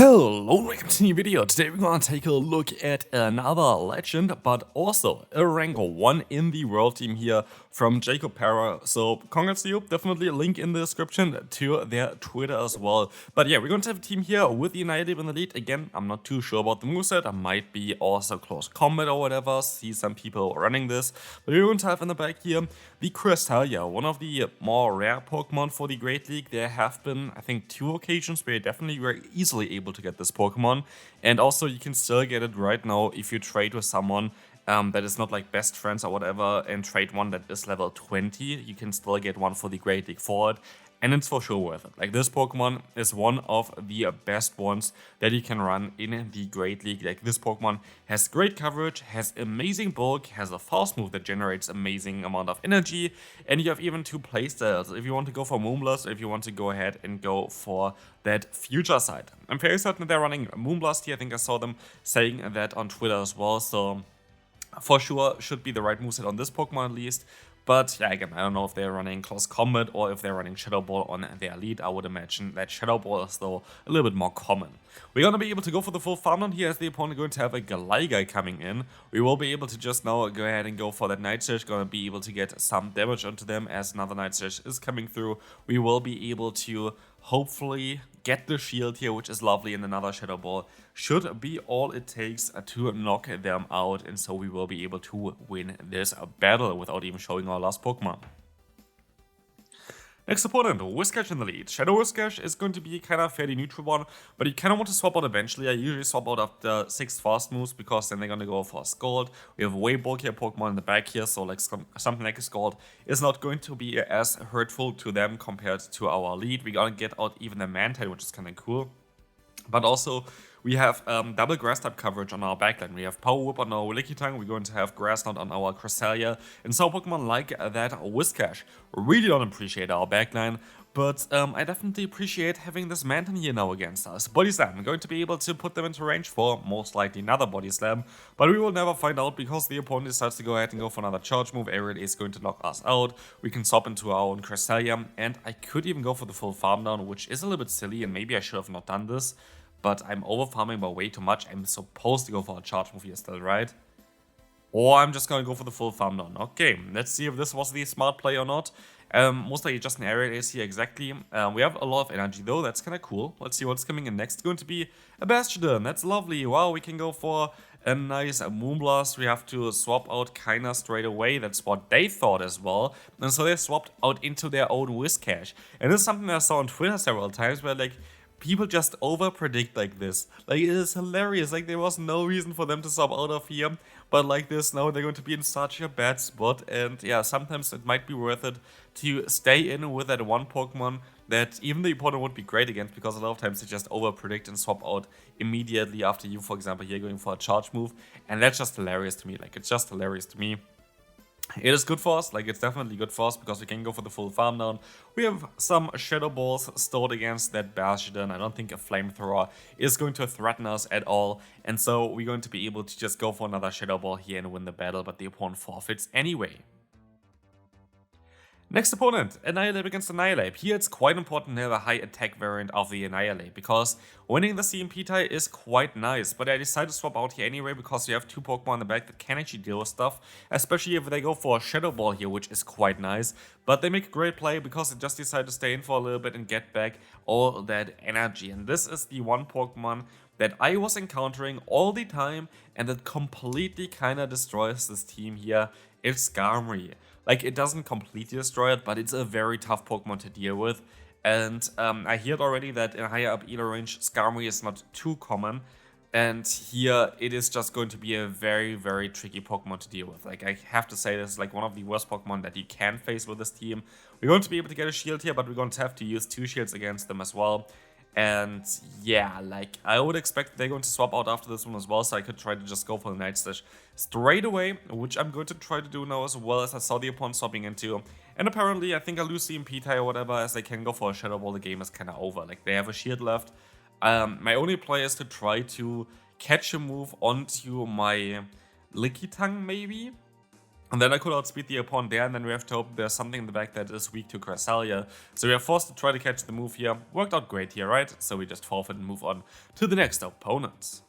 Hello and welcome to a new video. Today we're gonna take a look at another legend, but also a rank 1 in the world team here from Jacob Para. So congrats to you, definitely a link in the description to their Twitter as well. But yeah, we're going to have a team here with the Annihilator in the lead. Again, I'm not too sure about the moveset, I might be also close combat or whatever, see some people running this. But we're going to have in the back here the Cresselia, one of the more rare Pokemon for the Great League. There have been, I think, 2 occasions where you definitely were easily able to get this Pokemon, and also you can still get it right now if you trade with someone that is not like best friends or whatever, and trade one that is level 20. You can still get one for the Great League for it, and it's for sure worth it. Like, this Pokemon is one of the best ones that you can run in the Great League. Like, this Pokemon has great coverage, has amazing bulk, has a fast move that generates amazing amount of energy, and you have even 2 playstyles. If you want to go for Moonblast, or if you want to go ahead and go for that future side. I'm very certain that they're running Moonblast here. I think I saw them saying that on Twitter as well, so for sure should be the right moveset on this Pokemon at least. But yeah, again, I don't know if they're running Close Combat or if they're running Shadow Ball on their lead. I would imagine that Shadow Ball is though a little bit more common. We're going to be able to go for the full farm down here as the opponent going to have a Gligar coming in. We will be able to just now go ahead and go for that Night Surge. Going to be able to get some damage onto them as another Night Surge is coming through. We will be able to hopefully get the shield here, which is lovely, and another Shadow Ball should be all it takes to knock them out, and so we will be able to win this battle without even showing our last Pokemon. Next opponent, Whiscash in the lead. Shadow Whiscash is going to be kind of a fairly neutral one, but you kind of want to swap out eventually. I usually swap out after 6 fast moves because then they're going to go for a Scald. We have a way bulkier Pokemon in the back here, so like something like a Scald is not going to be as hurtful to them compared to our lead. We're going to get out even the Mantine, which is kind of cool. But also, we have double Grass type coverage on our backline. We have Power Whip on our LilyKatchum, we're going to have Grass Knot on our Cresselia, and so Pokemon like that Whiscash really don't appreciate our backline, but I definitely appreciate having this Mantine here now against us. Body Slam, I'm going to be able to put them into range for most likely another Body Slam, but we will never find out because the opponent decides to go ahead and go for another Charge move. Aerial is going to knock us out. We can swap into our own Cresselia, and I could even go for the full farm down, which is a little bit silly, and maybe I should have not done this. But I'm over farming by way too much. I'm supposed to go for a charge move here still, right? Or I'm just gonna go for the full farm down. Okay, let's see if this was the smart play or not. Most likely just an aerial ace here, exactly. We have a lot of energy though, that's kind of cool. Let's see what's coming in next. Going to be a Bastion, that's lovely. Wow, we can go for a nice Moonblast. We have to swap out kinda straight away. That's what they thought as well. And so they swapped out into their own Whiscash. And this is something I saw on Twitter several times where like, people just over-predict like this. Like, it is hilarious. Like, there was no reason for them to swap out of here. But like this, now they're going to be in such a bad spot. And yeah, sometimes it might be worth it to stay in with that one Pokemon that even the opponent would be great against, because a lot of times they just over-predict and swap out immediately after you, for example, here going for a charge move. And that's just hilarious to me. Like, it's just hilarious to me. It is good for us, like it's definitely good for us because we can go for the full farm down. We have some Shadow Balls stored against that Bastion. I don't think a Flamethrower is going to threaten us at all. And so we're going to be able to just go for another Shadow Ball here and win the battle, but the opponent forfeits anyway. Next opponent, Annihilate against Annihilate. Here it's quite important to have a high attack variant of the Annihilate, because winning the CMP tie is quite nice, but I decided to swap out here anyway because you have 2 Pokemon in the back that can actually deal with stuff, especially if they go for a Shadow Ball here, which is quite nice, but they make a great play because they just decide to stay in for a little bit and get back all that energy. And this is the one Pokemon that I was encountering all the time and that completely kinda destroys this team here. It's Skarmory. Like, it doesn't completely destroy it, but it's a very tough Pokemon to deal with. And I heard already that in higher up Elo range, Skarmory is not too common. And here, it is just going to be a very, very tricky Pokemon to deal with. Like, I have to say, this is like one of the worst Pokemon that you can face with this team. We're going to be able to get a shield here, but we're going to have to use 2 shields against them as well. And yeah, like, I would expect they're going to swap out after this one as well, so I could try to just go for the Night Slash straight away, which I'm going to try to do now as well, as I saw the opponent swapping into. And apparently, I think I lose CMP tie or whatever, as they can go for a Shadow Ball. The game is kind of over. Like, they have a shield left. My only play is to try to catch a move onto my LilyKatchum, maybe. And then I could outspeed the opponent there, and then we have to hope there's something in the back that is weak to Cresselia. So we are forced to try to catch the move here. Worked out great here, right? So we just forfeit and move on to the next opponent.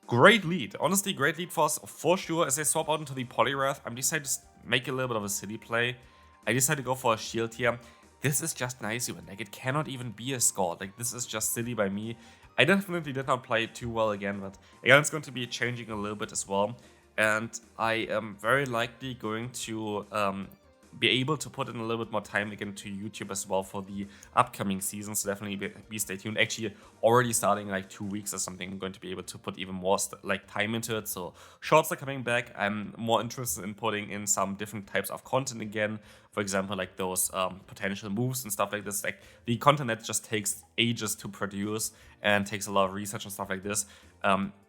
Great lead. Honestly, great lead for us for sure. As I swap out into the Poliwrath, I'm decided to make a little bit of a silly play. I decided to go for a shield here. This is just nice even. Like, it cannot even be a Scald. Like, this is just silly by me. I definitely did not play it too well again, but again, it's going to be changing a little bit as well. And I am very likely going to be able to put in a little bit more time again to YouTube as well for the upcoming season. So definitely be stay tuned. Actually, already starting like 2 weeks or something, I'm going to be able to put even more time into it. So shorts are coming back. I'm more interested in putting in some different types of content again. For example, like those potential moves and stuff like this. Like the content that just takes ages to produce and takes a lot of research and stuff like this.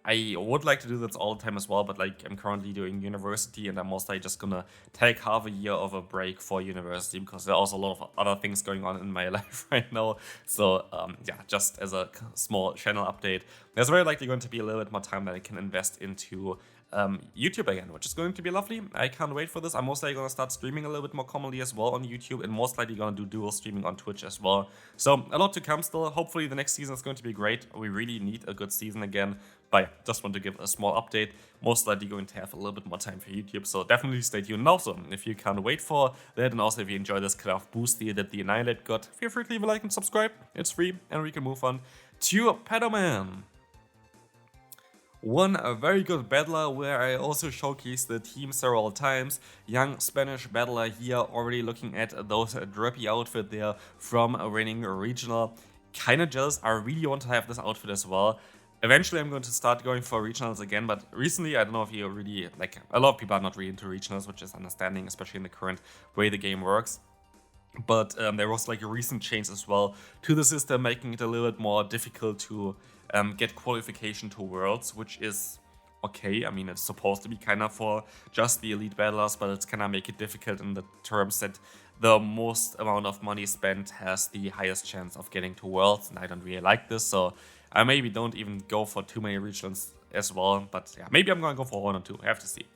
I would like to do this all the time as well, but like I'm currently doing university and I'm mostly just gonna take half a year of a break for university because there are also a lot of other things going on in my life right now. So yeah, just as a small channel update, there's very likely going to be a little bit more time that I can invest into YouTube again, which is going to be lovely. I can't wait for this. I'm most likely going to start streaming a little bit more commonly as well on YouTube, and most likely going to do dual streaming on Twitch as well. So a lot to come still. Hopefully the next season is going to be great. We really need a good season again. But yeah, just want to give a small update. Most likely going to have a little bit more time for YouTube, so definitely stay tuned. Also, if you can't wait for that, and also if you enjoy this kind of boost here that the Annihilate got, feel free to leave a like and subscribe. It's free, and we can move on to Pedoman. One very good battler where I also showcased the team several times. Young Spanish battler here, already looking at those drippy outfit there from winning a regional. Kinda jealous, I really want to have this outfit as well. Eventually I'm going to start going for regionals again, but recently, I don't know if you really, like, a lot of people are not really into regionals, which is understanding, especially in the current way the game works. But there was like a recent change as well to the system, making it a little bit more difficult to get qualification to Worlds, which is okay. I mean, it's supposed to be kind of for just the elite battlers, but it's kind of make it difficult in the terms that the most amount of money spent has the highest chance of getting to Worlds, and I don't really like this, so I maybe don't even go for too many regions as well, but yeah, maybe I'm gonna go for 1 or 2, I have to see.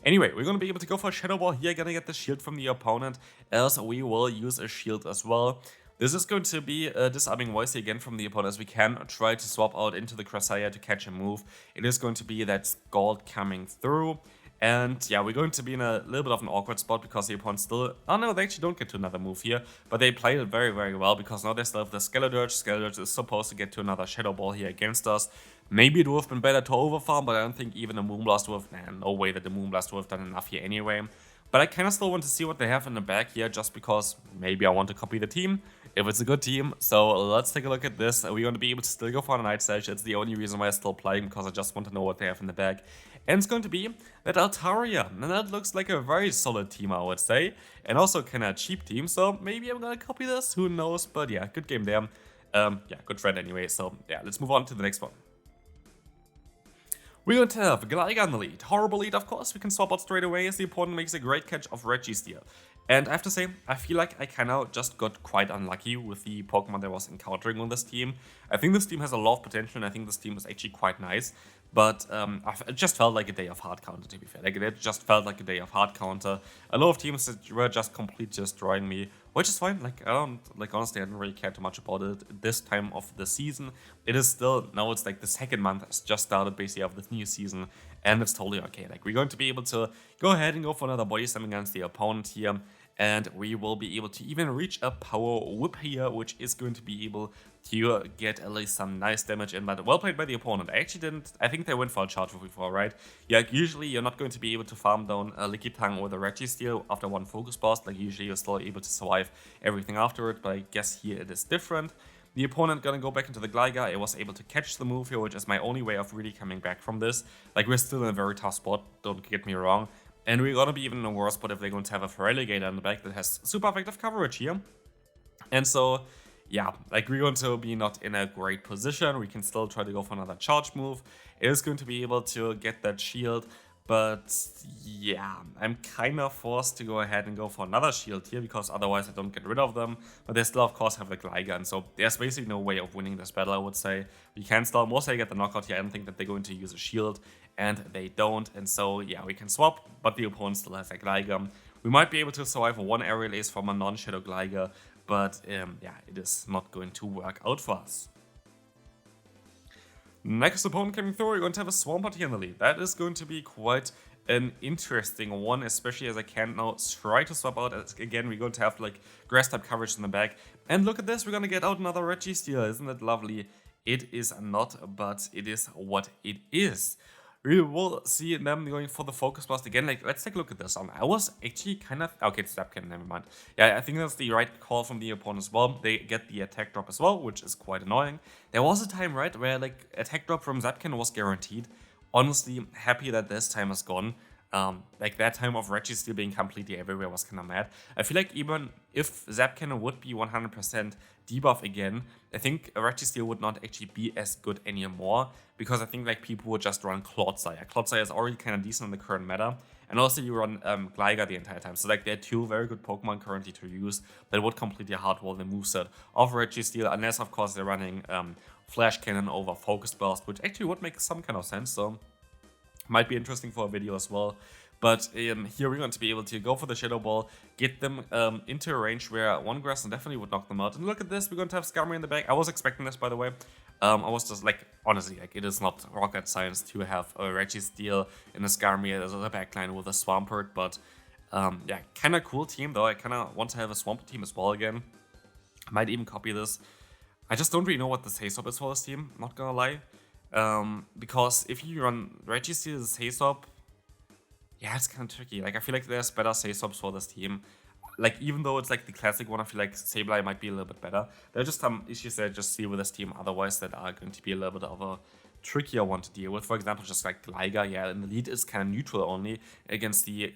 Anyway, we're gonna be able to go for a Shadow Ball here, gonna get the shield from the opponent, else we will use a shield as well. This is going to be a disarming voice again from the opponent, as we can try to swap out into the Cresselia to catch a move. It is going to be that Scald coming through. And yeah, we're going to be in a little bit of an awkward spot because the opponent still... Oh no, they actually don't get to another move here. But they played it very, very well because now they still have the Skeledirge. Skeledirge is supposed to get to another Shadow Ball here against us. Maybe it would have been better to overfarm, but I don't think even a Moonblast would have... no way that the Moonblast would have done enough here anyway. But I kind of still want to see what they have in the back here, just because maybe I want to copy the team, if it's a good team. So let's take a look at this. We're going to be able to still go for a Night Stage. It's the only reason why I'm still playing, because I just want to know what they have in the back. And it's going to be that Altaria, and that looks like a very solid team, I would say. And also kind of cheap team, so maybe I'm going to copy this, who knows. But yeah, good game there. Yeah, good friend anyway, so yeah, let's move on to the next one. We're going to have Gligar in the lead. Horrible lead, of course. We can swap out straight away as the opponent makes a great catch of Registeel. And I have to say, I feel like I kind of just got quite unlucky with the Pokemon that I was encountering on this team. I think this team has a lot of potential, and I think this team is actually quite nice. But it just felt like a day of hard counter, to be fair. Like, it just felt like a day of hard counter. A lot of teams that were just completely destroying me, which is fine. Like, I don't, like, honestly, I didn't really care too much about it this time of the season. It is still, now it's like the second month has just started basically of this new season, and it's totally okay. Like, we're going to be able to go ahead and go for another body slam against the opponent here. And we will be able to even reach a power whip here, which is going to be able to get at least some nice damage in. But well played by the opponent. I actually didn't... I think they went for a charge move before, right? Yeah, usually you're not going to be able to farm down a Lickitung with a Registeel after one focus burst. Like, usually you're still able to survive everything afterward, but I guess here it is different. The opponent gonna go back into the Gligar. I was able to catch the move here, which is my only way of really coming back from this. Like, we're still in a very tough spot, don't get me wrong. And we're gonna be even in a worse spot if they're going to have a Feraligatr in the back that has super effective coverage here. And so, yeah, like, we're going to be not in a great position. We can still try to go for another charge move. It is going to be able to get that shield, But yeah, I'm kind of forced to go ahead and go for another shield here, because otherwise I don't get rid of them. But they still, of course, have the Gligar, so there's basically no way of winning this battle, I would say. We can still mostly get the knockout here. I don't think that they're going to use a shield, and they don't. And so, yeah, we can swap, but the opponent still has a Gligar. We might be able to survive one Aerial Ace from a non-Shadow Gligar, but yeah, it is not going to work out for us. Next opponent coming through, we're going to have a Swampert here in the lead. That is going to be quite an interesting one, especially as I can now try to swap out. As again, we're going to have like grass type coverage in the back. And look at this, we're going to get out another Registeel. Isn't that lovely? It is not, but it is what it is. We will see them going for the Focus Blast again. Like, let's take a look at this. I was actually kind of... Okay, it's Zapkin, never mind. Yeah, I think that's the right call from the opponent as well. They get the attack drop as well, which is quite annoying. There was a time, right, where, like, attack drop from Zapkin was guaranteed. Honestly, happy that this time is gone. Like, that time of Registeel being completely everywhere was kind of mad. I feel like even if Zapkin would be 100% debuff again, I think Registeel would not actually be as good anymore, because I think like people would just run Clodsire. Clodsire is already kind of decent in the current meta, and also you run Gligar the entire time. So like there are two very good Pokemon currently to use that would completely hardwall the moveset of Registeel, unless of course they're running Flash Cannon over Focus Blast, which actually would make some kind of sense. So might be interesting for a video as well. But here we're going to be able to go for the Shadow Ball, get them into a range where one Grass definitely would knock them out. And look at this, we're going to have Scarmory in the back. I was expecting this, by the way. I was just like, honestly, like it is not rocket science to have a Registeel in a Scarmory as a backline with a Swampert. But yeah, kind of cool team though. I kind of want to have a Swampert team as well again. I might even copy this. I just don't really know what the Say-Swap is for this team, not gonna lie. Because if you run Registeel as Say-Swap, yeah, it's kind of tricky. Like, I feel like there's better Say-Swaps for this team. Like, even though it's like the classic one, I feel like Sableye might be a little bit better. There are just some issues that I just see with this team otherwise that are going to be a little bit of a trickier one to deal with. For example, just like Gligar, yeah, in the lead is kind of neutral only. Against the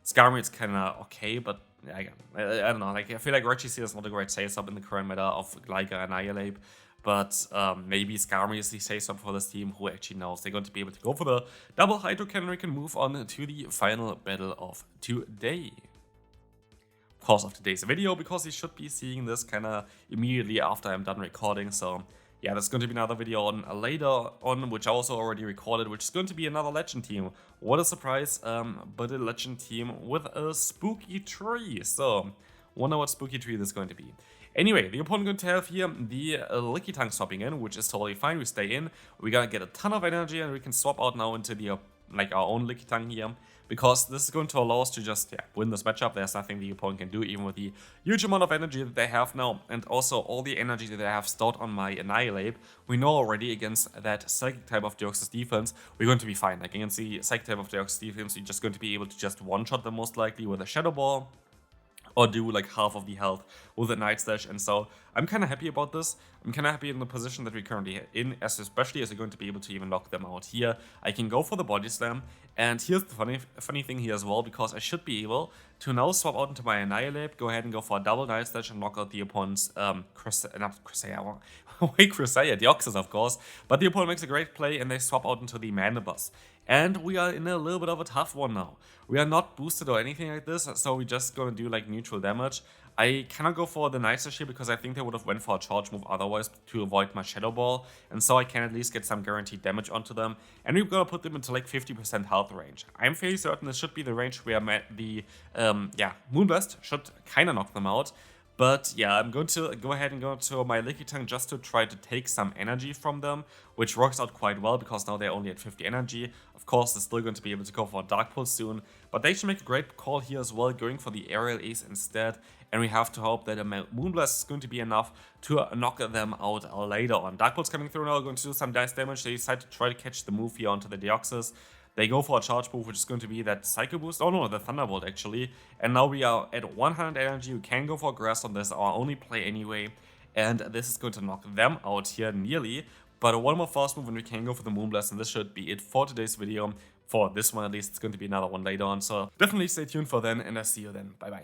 Skarmory, it's kind of okay, but yeah, I don't know. Like, I feel like Registeel is not a great Say-Swap in the current meta of Gligar and Annihilate. But maybe Skarmory is the Say-Swap for this team who actually knows they're going to be able to go for the double Hydro Cannon. We can move on to the final battle of today. Of course, of today's video, because you should be seeing this kind of immediately after I'm done recording. So yeah, there's going to be another video on later on, which I also already recorded, which is going to be another Legend team. What a surprise, but a Legend team with a spooky tree. So wonder what spooky tree this is going to be. Anyway, the opponent going to have here the LilyKatchum swapping in, which is totally fine. We stay in. We're gonna get a ton of energy, and we can swap out now into the like our own LilyKatchum here, because this is going to allow us to just win this matchup. There's nothing the opponent can do, even with the huge amount of energy that they have now, and also all the energy that they have stored on my Annihilate. We know already against that Psychic type of Deoxys defense, we're going to be fine. Like against the Psychic type of Deoxys defense, we're just going to be able to just one-shot them most likely with a Shadow Ball, or do like half of the health with a Night Slash. And so I'm kind of happy about this. I'm kind of happy in the position that we're currently in, especially as we're going to be able to even knock them out here. I can go for the Body Slam, and here's the funny thing here as well, because I should be able to now swap out into my Annihilate, go ahead and go for a double Night Slash and knock out the opponent's Cresselia, Deoxys of course, but the opponent makes a great play and they swap out into the Mandibus. And we are in a little bit of a tough one now. We are not boosted or anything like this, so we're just gonna do like neutral damage. I cannot go for the Night Slash here because I think they would have went for a charge move otherwise to avoid my Shadow Ball, and so I can at least get some guaranteed damage onto them. And we're gonna put them into like 50% health range. I'm fairly certain this should be the range where the Moonblast should kind of knock them out. But yeah, I'm going to go ahead and go to my LilyKatchum just to try to take some energy from them, which works out quite well because now they're only at 50 energy. Of course, they're still going to be able to go for a Dark Pulse soon, but they should make a great call here as well, going for the Aerial Ace instead. And we have to hope that a Moonblast is going to be enough to knock them out later on. Dark Pulse coming through now, going to do some dice damage. They decide to try to catch the move here onto the Deoxys. They go for a charge move, which is going to be that Psycho Boost. Oh no, the Thunderbolt actually. And now we are at 100 energy. We can go for Grass on this, our only play anyway. And this is going to knock them out here nearly. But one more fast move and we can go for the Moonblast. And this should be it for today's video. For this one at least, it's going to be another one later on. So definitely stay tuned for then, and I'll see you then. Bye bye.